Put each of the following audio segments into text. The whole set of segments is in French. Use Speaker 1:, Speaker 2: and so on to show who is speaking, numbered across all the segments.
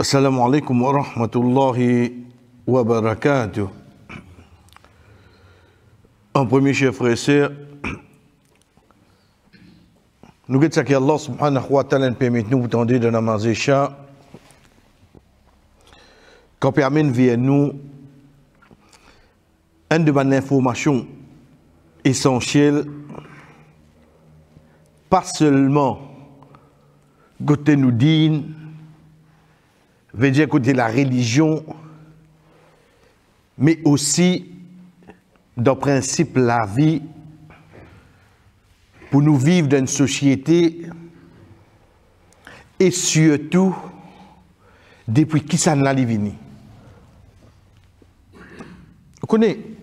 Speaker 1: Assalamu alaikum wa rahmatullahi wa barakatuh. En premier, chers frères et sœurs, nous disons que Allah subhanahu wa ta'ala nous permet de nous tendre de namaz Isha, qu'on permet de vers nous une de mes informations essentielles, pas seulement côté nous dit, veut dire côté la religion, mais aussi dans le principe la vie, pour nous vivre dans une société et surtout depuis qui ça n'a venu. Vous connaissez,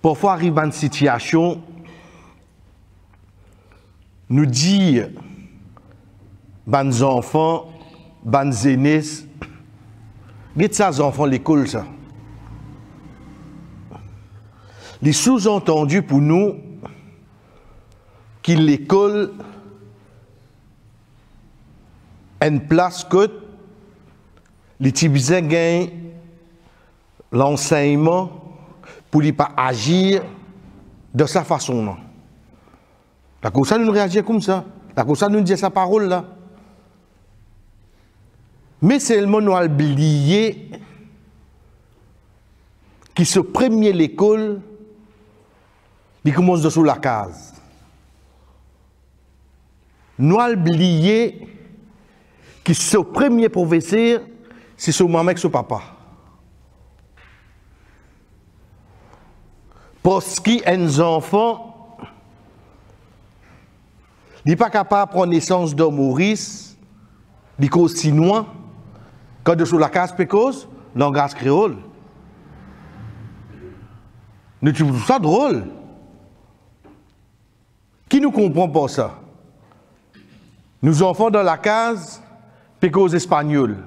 Speaker 1: parfois arrive une situation, nous dire, les enfants, les aînés, les enfants à l'école, ça. Les sous-entendus pour nous, que l'école a une place que les petits gagnent l'enseignement pour ne pas agir de sa façon. Non. La cause ça nous réagit comme ça. La cause ça nous dit sa parole là. Mais seulement nous avons oublié que ce premier l'école, il commence de sous la case. Nous avons oublié que ce premier professeur, c'est son maman et son papa. Parce qu'un enfant, il n'est pas capable de prendre naissance de Maurice, il cause chinois, quand de sous la case pécose, langage créole. Nous trouvons ça drôle. Qui nous comprend pas ça? Nous enfants dans la case, pécose espagnol.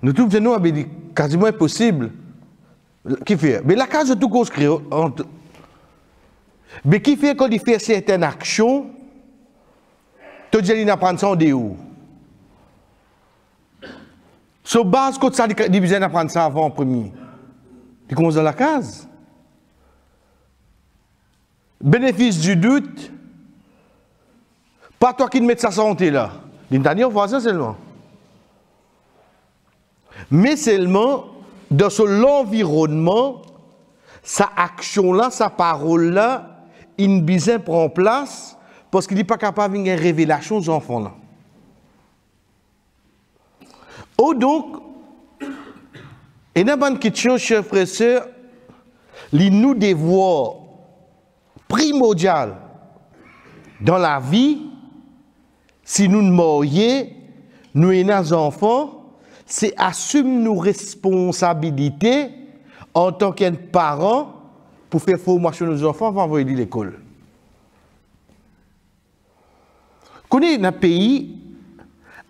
Speaker 1: Nous trouvons quasiment impossible. Qui fait? Mais la case de tout cause créole. Mais qui fait quand il fait certaines actions, tu dis qu'il apprend ça en déo. Sur base, quand ça dit besoin d'apprendre ça avant en premier. Il commence dans la case. Bénéfice du doute, pas toi qui te mets sa santé là. L'intérieur, on voit ça seulement. Mais seulement, dans l'environnement, sa action-là, sa parole-là, une besoin prend place parce qu'il n'est pas capable de faire une révélation aux enfants-là. Oh donc, il y a une question, chers frères et sœurs, nous devoirs primordial dans la vie, si nous nous morions, nous et nos enfants, c'est assumer nos responsabilités en tant que parents pour faire formation de nos enfants avant d'envoyer à l'école. Vous connaissez un pays,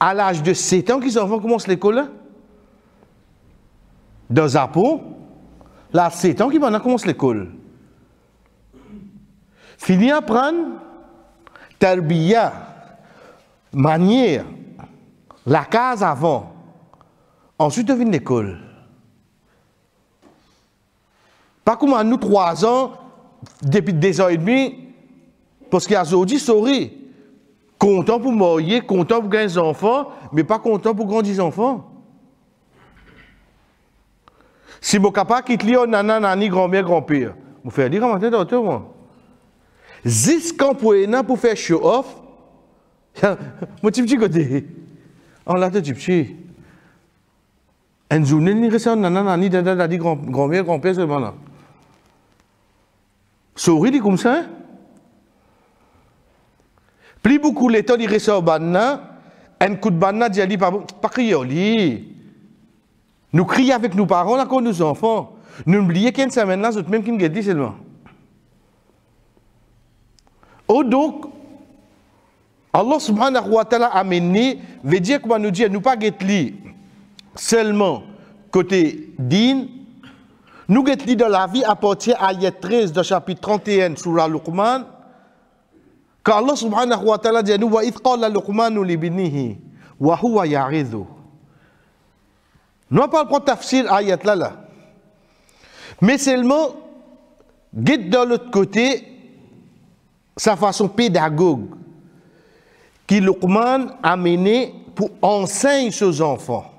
Speaker 1: à l'âge de 7 ans, les enfants commencent l'école? Dans Japon, là, à 7 ans, ils commencent l'école. Fini à apprendre, tarbiya, manière, la case avant. Ensuite, devine l'école. Pas comme à nous 3 ans, depuis 2 ans et demi, parce qu'il y a aujourd'hui, sorry, content pour marier, content pour gagner des enfants, mais pas content pour grandir des enfants. Si mon capable quitte Lyon, nana, nani, grand-mère, grand-père, vous faites dire à matin d'auteur, moi. Jusqu'en pour faire show off, mon petit côté, on l'a tout petit. Une journée, il reste un nana, nani, nani, grand-mère, grand-père, seulement là. Souris, dit comme ça. Plus beaucoup l'état, il reste au banna, un coup de banna, dit, pas crier, nous crions avec nos parents, là, comme nos enfants. Nous oublions qu'une semaine là, c'est même qui nous dit seulement. Oh donc, Allah subhanahu wa ta'ala a amené, veut dire comment nous dire, nous pas guetter seulement côté din, nous guetter dans la vie à partir de ayat 13 de chapitre 31 sur la Luqman, Quand Allah subhanahu wa ta'ala dit à nous, وَإِذْ قَالَ لُقْمَانُ لِبْنِهِ وَهُوَ يَعِظُ. Nous ne parlons pas de tafsir ayat là. Mais seulement, guide de l'autre côté, sa façon pédagogue, qui Luqman a mené pour enseigner ses enfants.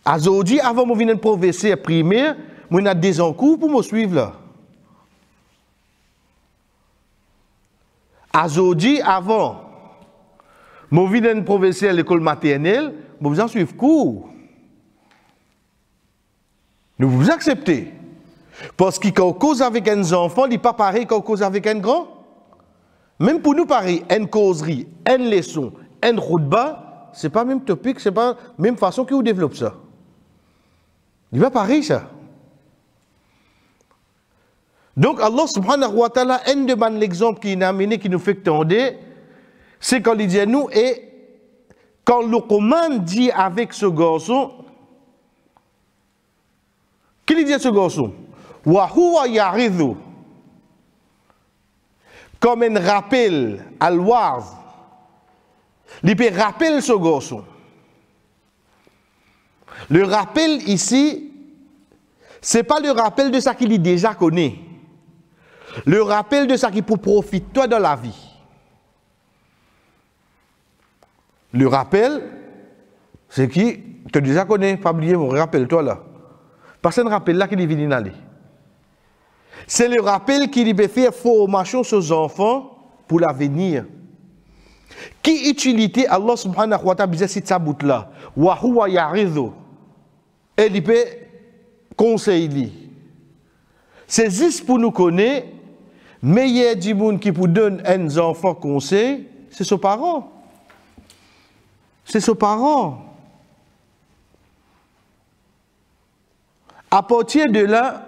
Speaker 1: Aujourd'hui, avant de venir professeur primaire, moi j'ai des encours pour me suivre là. Aujourd'hui, avant, je venir professeur à l'école maternelle, je vous en suivre cours. Nous vous acceptez. Parce que quand on cause avec un enfant, il n'est pas pareil quand on cause avec un grand. Même pour nous, pareil, une causerie, une leçon, une khutba, ce n'est pas le même topic, ce n'est pas la même façon que vous développez ça. Il n'est pas pareil, ça. Donc, Allah subhanahu wa ta'ala, un de l'exemple qui nous a amené, qui nous fait tendre, c'est quand il dit à nous, et quand Luqman dit avec ce garçon, qu'il dit à ce garçon? Wa huwa yaridhu. Comme un rappel à l'ouaz. Il peut rappeler ce garçon. Le rappel ici, ce n'est pas le rappel de ça qu'il déjà connaît. Le rappel de ça qui peut profiter toi dans la vie. Le rappel, c'est qui tu déjà connais, pas oublier, rappelle-toi là. Parce que c'est un rappel là qui est venu aller. C'est le rappel qui peut faire formation sur les enfants pour l'avenir. Qui utilité Allah subhanahu wa ta'ala disait cette sabout là? Wa huwa yaridhu. Et il peut conseiller. C'est juste pour nous connaître, meilleur du monde qui pour donner un enfant conseil, c'est ses parents. C'est ses parents. À partir de là,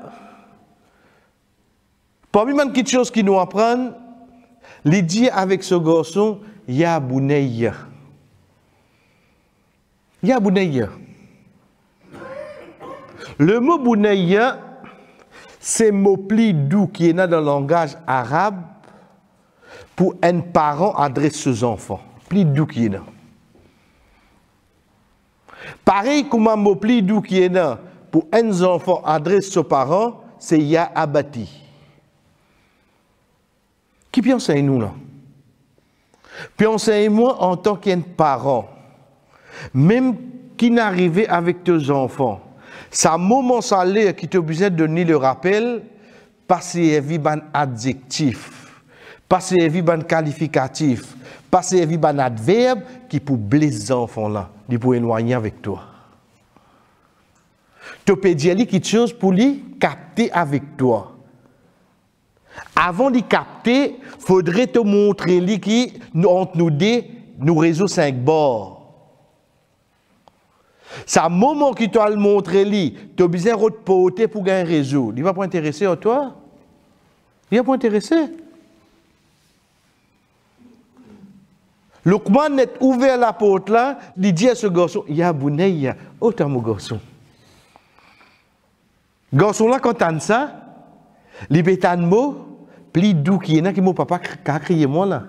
Speaker 1: parmi les petites choses qui nous apprennent, il dit avec ce garçon, Ya Bunayya. Ya Bunayya. Le mot Bunayya, c'est un mot plus doux qui est dans le langage arabe pour un parent adresse ses enfants. Plus doux qui est là. Pareil comme un mot plus doux qui est là pour un enfant adresse ses parents, c'est Ya Abati. Qui peut enseigner nous là? Puis enseigne-moi en tant qu'un parent, même qui n'arrivait avec tes enfants, ça moment salaire qui te besoin de donner le rappel, passer un adjectif, passer un qualificatif, passer un adverbe qui pour blesser les enfants là, qui pour éloigner avec toi. Tu peux dire quelque chose pour lui capter avec toi. Avant de capter, il faudrait te montrer lui qui entre nous deux, nous réseau 5 bords. C'est un moment qui t'a le montré lui, tu as besoin de porter pour gagner un réseau. Il ne va pas intéresser à toi. Il ne va pas intéresser. Luqman est ouvert la porte là, il dit à ce garçon, Ya Bunayya, oh t'as mon garçon. Garçon là, quand t'as ça, il peut t'en mot, plus doux qui est là, qui mon papa a crié moi là.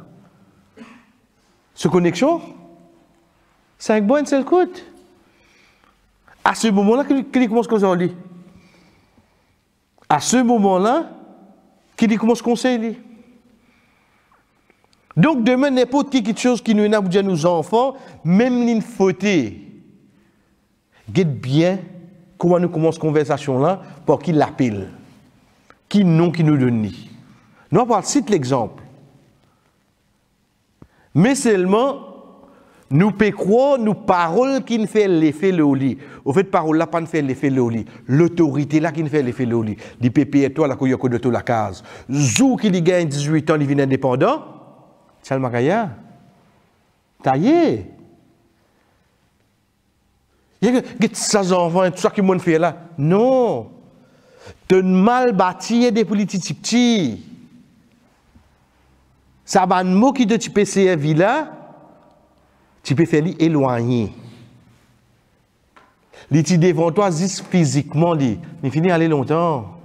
Speaker 1: Ce connexion, 5 bonnes, c'est le coup. À ce moment-là, qu'il commence à dire. À ce moment-là, qu'il commence à conseiller. Donc, demain, n'importe quelque chose qui nous a dit à nos enfants, même une faute, guette bien comment nous commençons cette conversation-là pour qu'il l'appelle. Qui nom qui nous donne. Nous allons citer l'exemple. Mais seulement, nous pouvons croire nos paroles qui ne font l'effet le lit. Au fait, parole là pas ne fait l'effet le lit. L'autorité là qui ne fait l'effet le lit. Les pépé et toi, la couille de toute la case. Zou qui gagne 18 ans, il vient indépendant. Chalmakaya. Taillé. Il y a des enfants, tout ça qui m'ont fait là. Non. Tu as mal bâti des politiques petits. Ça va un mot qui te peut servir là, tu peux faire l'éloigner. Les petits devant toi, juste physiquement, il finit aller longtemps.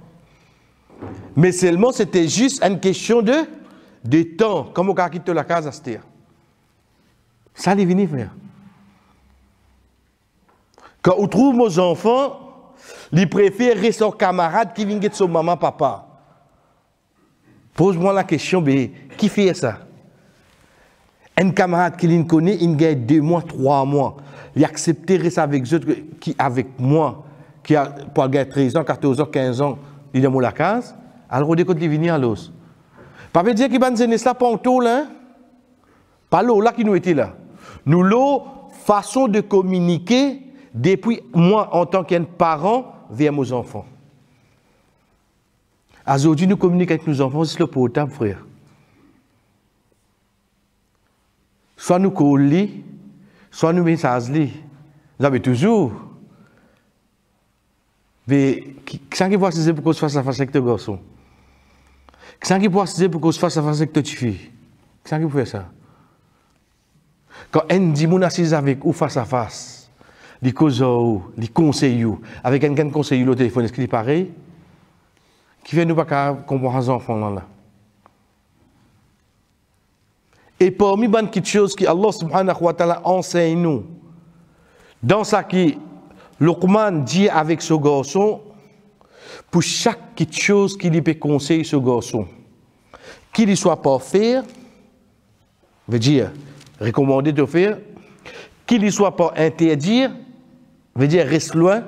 Speaker 1: Mais seulement, c'était juste une question de de temps, comme on a quitté la case à cette heure. Ça, les venir faire. Quand on trouve nos enfants, ils préfèrent son camarade qui vient de son maman, papa. Pose-moi la question, qui fait ça? Un camarade qui le connaît, il gagne 2 mois, 3 mois. Il accepte de rester avec eux, qui avec moi, qui a pour gagner 13 ans, 14 ans, 15 ans, il est dans la case. Alors, on dit qu'il vient à l'os. Pas veut dire qu'il va nous donner ça pour tout, là. Pas l'eau là qui nous était là. Nous, l'eau, façon de communiquer depuis moi, en tant qu'un parent, vers mes enfants. Aujourd'hui, nous communiquons avec nos enfants, c'est le portable, frère. Soit nous collons, soit nous messageons. Vous avez toujours. Mais qui qui voit c'est pour qu'on se fasse à face avec ton garçon? Qui qui voit c'est pour qu'on se fasse à face avec ton fille? Qui qui fait ça? Quand un dit mon assise avec ou face à face, les causes ou les conseils ou avec quelqu'un conseille au téléphone, est-ce qu'il est pareil? Qui fait nous pas comprendre les enfants là? Et parmi les petites choses que Allah subhanahu wa ta'ala enseigne nous, dans ça qui Luqman dit avec ce garçon, pour chaque petite chose qu'il peut conseiller ce garçon, qu'il ne soit pas faire, veut dire recommander de faire, qu'il ne soit pas interdire, veut dire reste loin,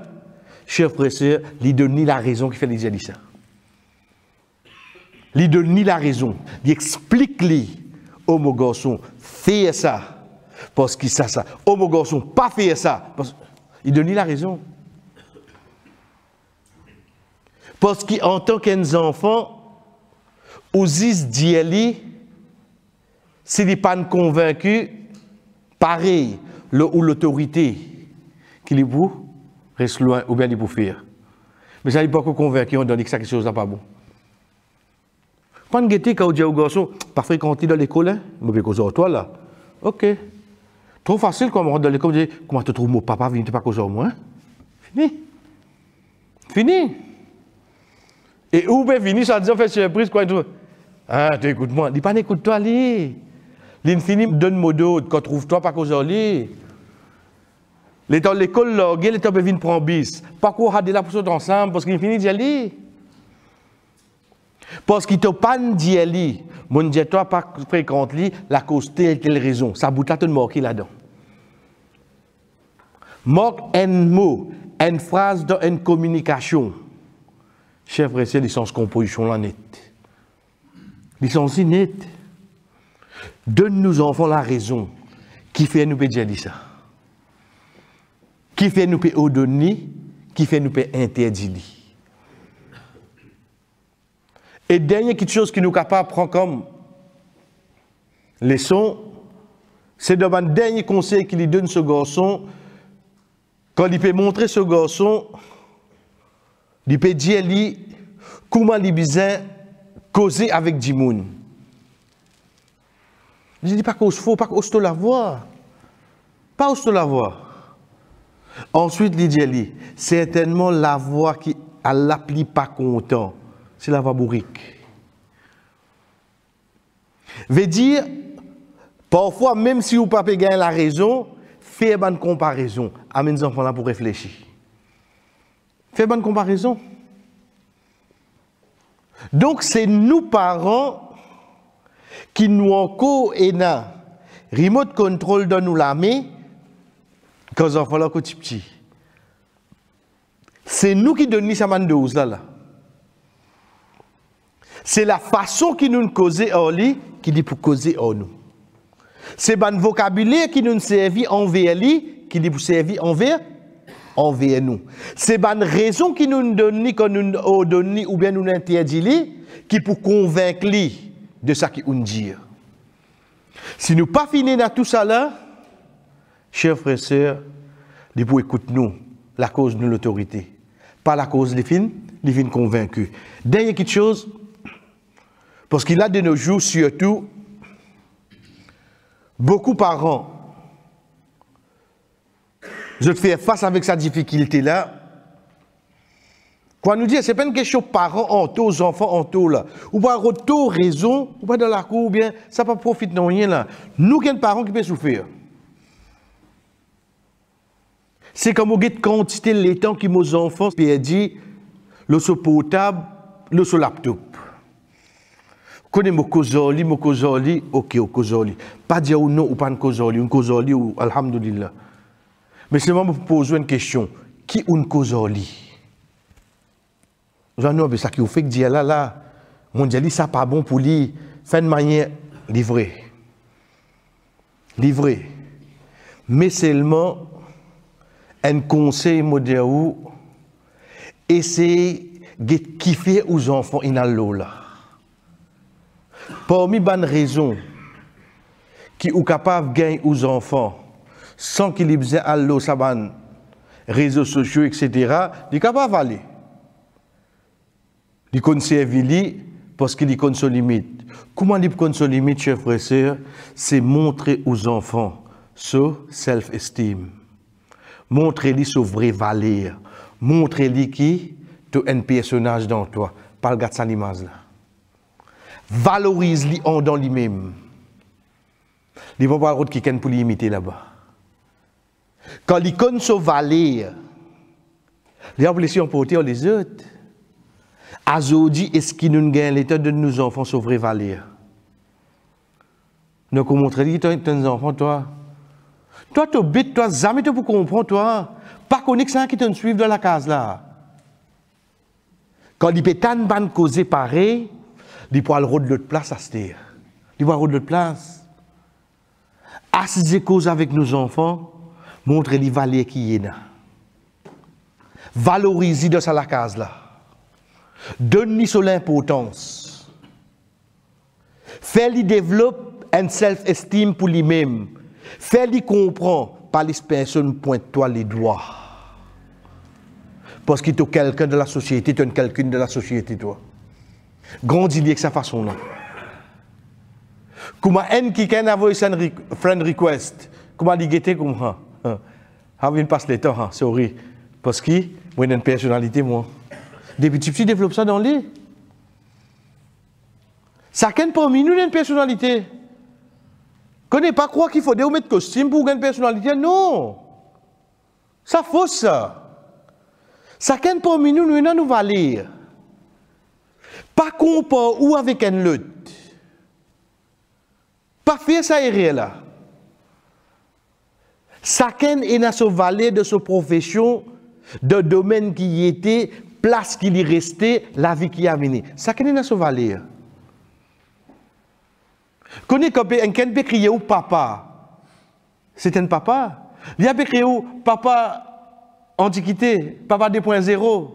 Speaker 1: cher frère et sœur, lui donne la raison qui fait les dit ça. Lui donne la raison, lui explique-lui. Oh mon garçon, fais ça, parce qu'il sait ça. Oh mon garçon, pas faire ça, parce qu'il donne la raison. Parce qu'en tant qu'enfant, Osis dit, s'il n'est pas convaincu, pareil, ou l'autorité qu'il est pour, reste loin, ou bien il est pour faire. Mais ça n'est pas convaincu, on donne que ça quelque chose n'est pas bon. Pas de guetter quand on dit au garçon, pas fréquenter dans l'école, hein? Mais cause de toi là. Ok. Trop facile quand on rentre dans l'école, on dit, comment tu trouves mon papa, viens pas cause de moi? Fini. Fini. Et où bien fini, ça dit, on fait surprise, quoi, tout. Ah, tu écoutes moi. Dis pas, écoute-toi, lui. L'infini donne mot d'autre, quand trouve-toi pas cause de lui. L'école, l'état peut venir prendre bis. Pas qu'on a de la pousse ensemble, parce qu'il finit d'y aller. Parce qu'il ne t'a pas dit, mon Dieu, toi, pas fréquente lui, la cause telle raison. Ça bout là, tu marques là-dedans. Marque un mot, une phrase dans une communication. Chef frère, c'est licence composition là nette. Licence nette. Donne-nous enfants la raison. Qui fait nous dire ça? Qui fait nous ordonner? Qui fait nous interdire? Et dernière quelque chose qui nous capable de prendre comme leçon, c'est de un dernier conseil qu'il donne ce garçon, quand il peut montrer ce garçon, il peut dire lui comment il besoin causer avec Dimoun. Je ne dis pas cause faux, pas cause la voix. Pas cause la voix. Ensuite, il dit lui, certainement la voix qui à l'appli pas content. C'est la voix bourrique. Veut dire, parfois, même si vous ne pouvez pas gagner la raison, faites une comparaison. Amène les enfants là pour réfléchir. Faites une comparaison. Donc, c'est nous, parents, qui nous encore et na remote control dans nous la main quand les enfants là sont petits. C'est nous qui donnons ça mandose là. C'est la façon qui nous cause en lui qui dit pour causer en nous. C'est le vocabulaire qui nous servit envers lui qui dit pour servir envers nous. C'est la raison qui nous donne quand nous donne ou bien nous interdit qui pour convaincre lui de ce qu'il nous dit. Si nous pas fini dans tout ça là, chers frères et sœurs, il faut écouter nous la cause de l'autorité, pas la cause des fins convaincus. Dernière quelque chose. Parce qu'il a de nos jours, surtout, beaucoup de parents, je te fais face avec cette difficulté-là, Quand nous dit, c'est pas une question parents en taux, aux enfants en taux là. Ou pas retour raison, ou pas dans la cour, ou bien ça pas profite de rien là. Nous, qui sommes parents qui peuvent souffrir. C'est comme on get quantité de temps qui nos enfants perdent le so portable, le so laptop. Connais mon causoli, ok, au causoli. Pas dire ou non ou pas un causoli ou alhamdulillah. Mais seulement pour poser une question, qui un causoli? J'en ai ça qui vous fait que dire là, mondiali ça pas bon pour lui, faire de manière livrée. Livrée. Mais seulement un conseil moderne, essayer de kiffer aux enfants inallo là. Parmi les raisons qui sont capables de gagner aux enfants sans qu'ils aient besoin d'allo, ça van réseaux sociaux, etc., ils sont capables d'aller. Ils conservent parce qu'ils connaissent ses limites. Comment ils connaissent ses limites, chers frères et sœurs? C'est montrer aux enfants ce self-esteem. Montrez-lui ce vrai valeur. Montrez-lui qui tu es un personnage dans toi. Pas le gars de l'image là. Valorise-lui en dans lui-même. Il ne va pas avoir qui pour l'imiter là-bas. Quand il connaît ce valeur, il va laisser emporter les autres. Aujourd'hui, est-ce qu'il nous gagne l'état de nos enfants ce vrai valeur? Nous montrez-lui que tu es un enfant, toi. Toi, tu bête, toi, jamais tu peux comprendre, toi. Pas connaître ça qui te suivent dans la case là. Quand il peut tant de causer pareil, il peut aller de l'autre place à se dire. Il peut aller de l'autre place. Assiser cause avec nos enfants, montrer les valeurs qui y là. Valoriser dans la case là. Donne-lui sur l'importance. Fais-lui développer un self-esteem pour lui-même. Fais-lui comprendre par les personnes pointe-toi les doigts. Parce qu'il est quelqu'un de la société, tu es quelqu'un de la société, toi. Grandis de cette façon-là. Comment un qui a envoyé un friend request, comment il était comme ça? Il passe le temps, sorry. Parce que moi, j'ai une personnalité, moi. Depuis petit, tu développes ça dans le lit. Chacun parmi nous a une personnalité. Connais pas croire qu'il faut mettre costume pour une personnalité, non. Ça fausse ça. Chacun parmi nous, nous avons une valeur. Pas comparer ou avec un lutte. Pas faire ça et là. Chacun est dans sa valeur de sa profession, de domaine qui y était, place qui y restait, la vie qui a mené. Chacun est dans sa valeur. Connais quand quelqu'un peut crier au papa. C'est un papa. Il a peut crier au papa antiquité, papa 2.0.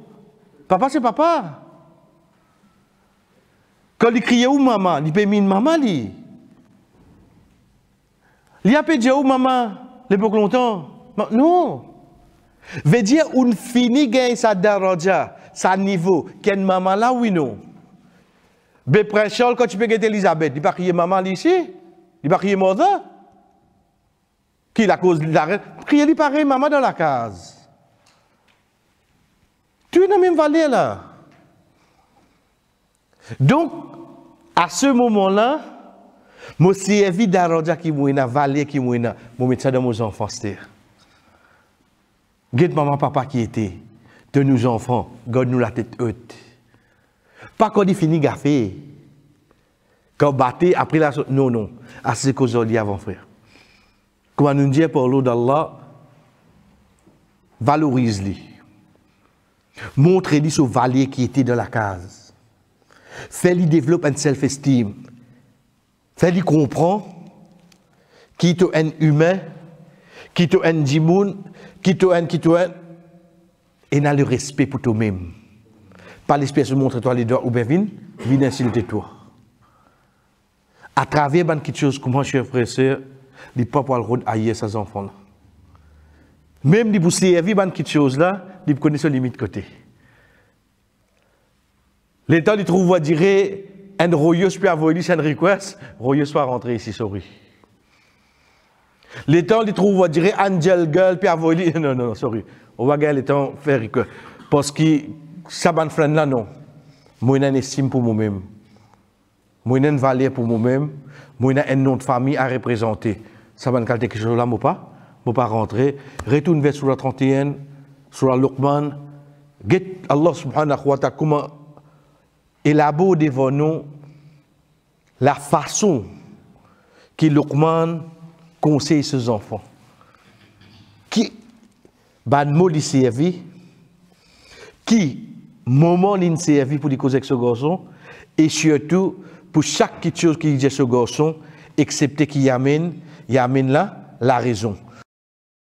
Speaker 1: Papa c'est papa. Quand il crie au maman, il peut mettre maman li. Il a peut dire au maman l'époque longtemps. Non. Veut dire on finit gagne sa daraja, sa niveau, qu'une maman là oui non. Mais Princhol, quand tu peux guetter Elisabeth, il va crier maman ici, il va crier mother. Qui la cause de l'arrêt? Crier lui pareil maman dans la case. Tu es dans la même vallée là. Donc, à ce moment-là, je suis servi d'arrondi qui m'a dans la vallée qui m'a dans, je mets ça dans mes enfants. Guette maman, papa qui était, de nos enfants, garde-nous la tête haute. Pas quand il finit gaffer. Quand batté, après la... Non, non. À ce que j'ai dit avant, frère. Comment nous dire par l'eau d'Allah, valorise-les. Montre-lui ce valier qui était dans la case. Fais-lui développer un self-esteem. Fais-lui comprendre qui est un humain, qui est un djimoun, qui est un, et n'a le respect pour toi-même. Pas l'espèce de montre-toi les doigts ou bien viens insulter toi. À travers quelque chose comme moi, chers frères et sœurs, les papas ont le droit d'haïr ces enfants-là. Même si vous servez quelque chose là, ils connaissent les limites côté. L'État il trouve à dire un royeux peut avoir un request, royeux soit rentré ici, sorry. L'État il trouve à dire angel girl peut avoir non, sorry. On va gagner le temps faire request. Parce que ça ban frère là non. Moi une estime pour moi-même. Moi une valeur pour moi-même, moi un nom de famille à représenter. Ça ban quelque chose là moi pas rentrer. Retourne vers surah 31, surah Luqman. Get Allah subhanahu wa ta'ala comment élabore devant nous la façon que Luqman conseille ses enfants. Qui ban mot li servi, qui moment li servi pour les causer avec ce garçon, et surtout pour chaque chose qui dit ce garçon, excepté qu'il y amène là la raison.